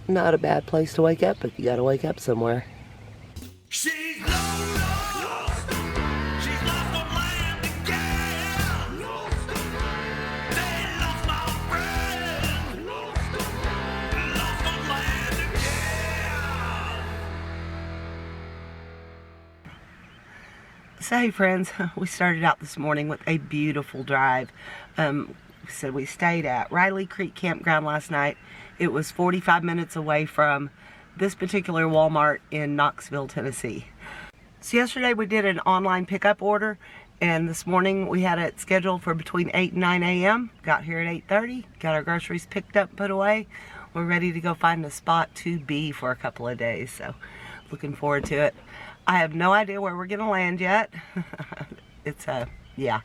Not a bad place to wake up, but you gotta wake up somewhere. She's lost. She's lost on land again. They lost my friend. Lost on land again. So hey friends, we started out this morning with a beautiful drive. So we stayed at Riley Creek Campground last night. It was 45 minutes away from this particular Walmart in Knoxville, Tennessee. So yesterday we did an online pickup order, and this morning we had it scheduled for between 8 and 9 a.m. Got here at 8:30, got our groceries picked up, put away. We're ready to go find a spot to be for a couple of days, so looking forward to it. I have no idea where we're gonna land yet. Yeah.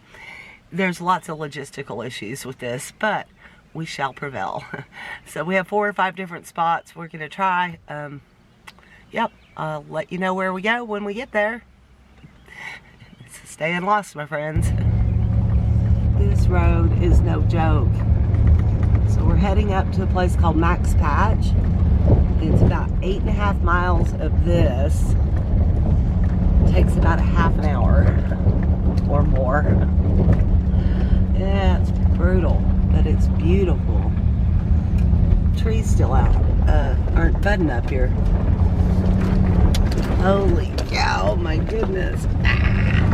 There's lots of logistical issues with this, but we shall prevail. So we have 4 or 5 different spots we're gonna try. Yep, I'll let you know where we go when we get there. It's staying lost, my friends. This road is no joke. So we're heading up to a place called Max Patch. It's about 8.5 miles of this. It takes about a half an hour or more. Yeah, it's brutal, but it's beautiful. Trees still aren't budding up here. Holy cow, my goodness. Ah.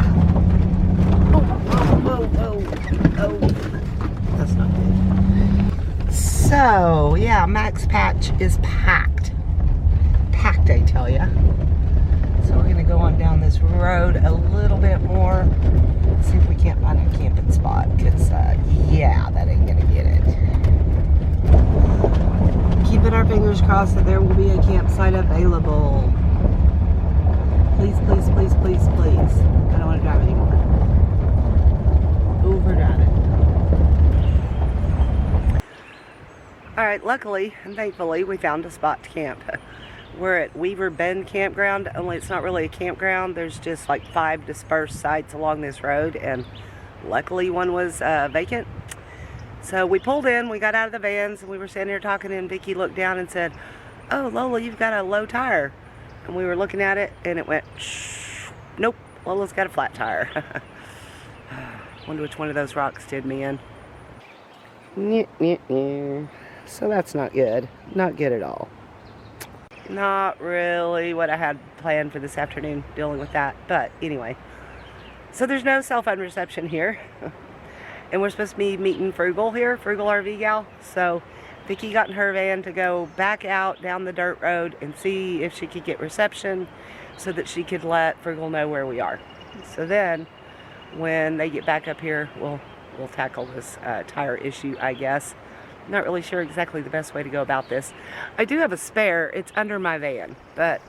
Oh. That's not good. So, yeah, Max Patch is packed. Packed, I tell ya. So we're gonna go on down this road a little bit more. See if we can't find a camping spot, because yeah, that ain't gonna get it. Keeping our fingers crossed that there will be a campsite available. Please, please, please, please, please. I don't want to drive anymore. Overdrive it. Alright, luckily and thankfully we found a spot to camp. We're at Bend Campground, only it's not really a campground. There's just like 5 dispersed sites along this road, and luckily one was vacant. So we pulled in, we got out of the vans, and we were standing here talking, and Vicki looked down and said, "Oh, Lola, you've got a low tire." And we were looking at it, and it went, shh. Nope, Lola's got a flat tire. Wonder which one of those rocks did me in. So that's not good. Not good at all. Not really what I had planned for this afternoon, dealing with that. But anyway, so there's no cell phone reception here. And we're supposed to be meeting Frugal here, FrugalRVGal. So Vicki got in her van to go back out down the dirt road and see if she could get reception so that she could let Frugal know where we are. So then when they get back up here, we'll tackle this tire issue, I guess. Not really sure exactly the best way to go about this. I do have a spare. It's under my van. But,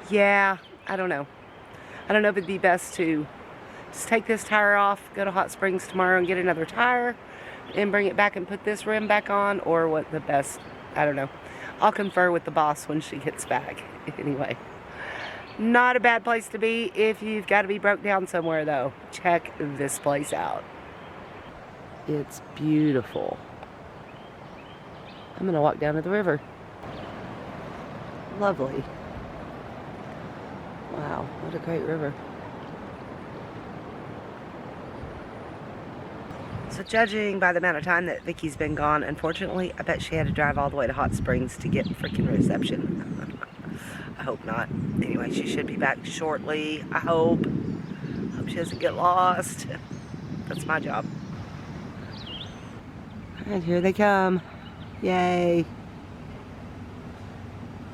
yeah, I don't know. I don't know if it'd be best to just take this tire off, go to Hot Springs tomorrow and get another tire, and bring it back and put this rim back on, or what the best, I don't know. I'll confer with the boss when she gets back. Anyway, not a bad place to be if you've got to be broke down somewhere, though. Check this place out. It's beautiful. I'm gonna walk down to the river. Lovely. Wow, what a great river. So judging by the amount of time that Vicki's been gone, unfortunately, I bet she had to drive all the way to Hot Springs to get freaking reception. I hope not. Anyway, she should be back shortly, I hope. Hope she doesn't get lost. That's my job. And here they come. Yay.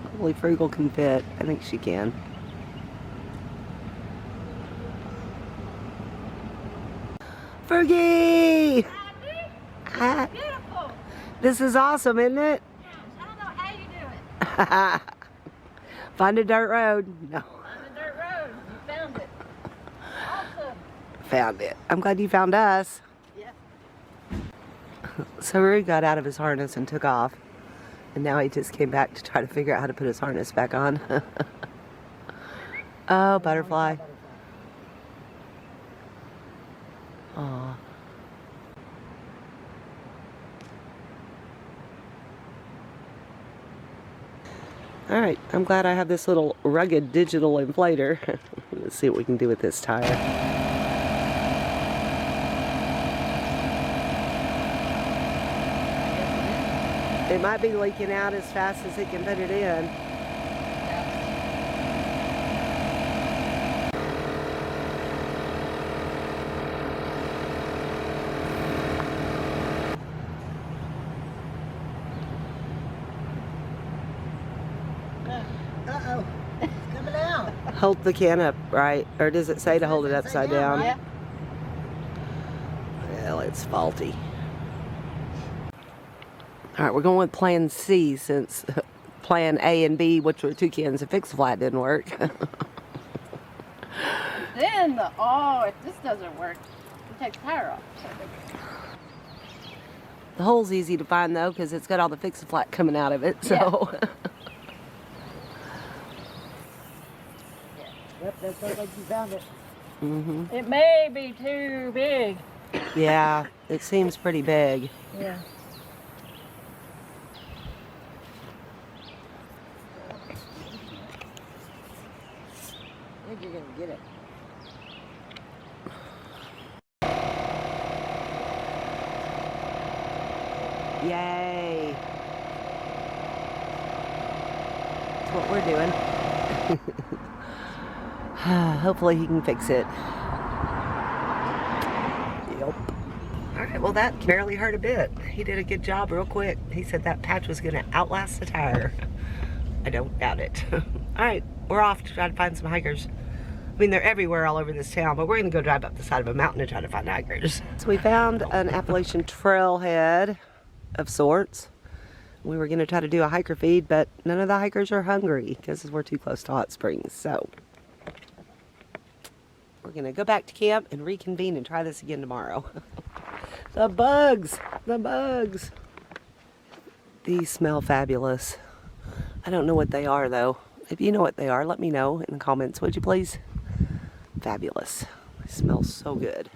Hopefully Frugal can fit. I think she can. Fergie! Hi. Beautiful. This is awesome, isn't it? Yes. I don't know how you do it. Find a dirt road. No. Find a dirt road. You found it. Awesome. Found it. I'm glad you found us. Yeah. So Rui got out of his harness and took off. And now he just came back to try to figure out how to put his harness back on. Oh, butterfly. Aw. Alright, I'm glad I have this little rugged digital inflator. Let's see what we can do with this tire. It might be leaking out as fast as it can put it in. Uh-oh. It's coming out. Hold the can up, right? Or does it say to hold it upside down? right? Well, it's faulty. Alright, we're going with plan C since plan A and B, which were 2 cans of Fix-A-Flat, didn't work. Then if this doesn't work, you take the tire off. The hole's easy to find though, because it's got all the Fix-A-Flat coming out of it, so. Yep, that sounds like you found it. Mm-hmm. It may be too big. Yeah, it seems pretty big. Yeah. I think you're gonna get it. Yay! That's what we're doing. Hopefully he can fix it. Yep. Alright, well that barely hurt a bit. He did a good job real quick. He said that patch was going to outlast the tire. I don't doubt it. Alright, we're off to try to find some hikers. I mean, they're everywhere all over this town, but we're going to go drive up the side of a mountain and try to find hikers. So we found an Appalachian Trail head of sorts. We were going to try to do a hiker feed, but none of the hikers are hungry because we're too close to hot springs. So we're going to go back to camp and reconvene and try this again tomorrow. The bugs! The bugs! These smell fabulous. I don't know what they are though. If you know what they are, let me know in the comments, would you please? Fabulous. They smell so good.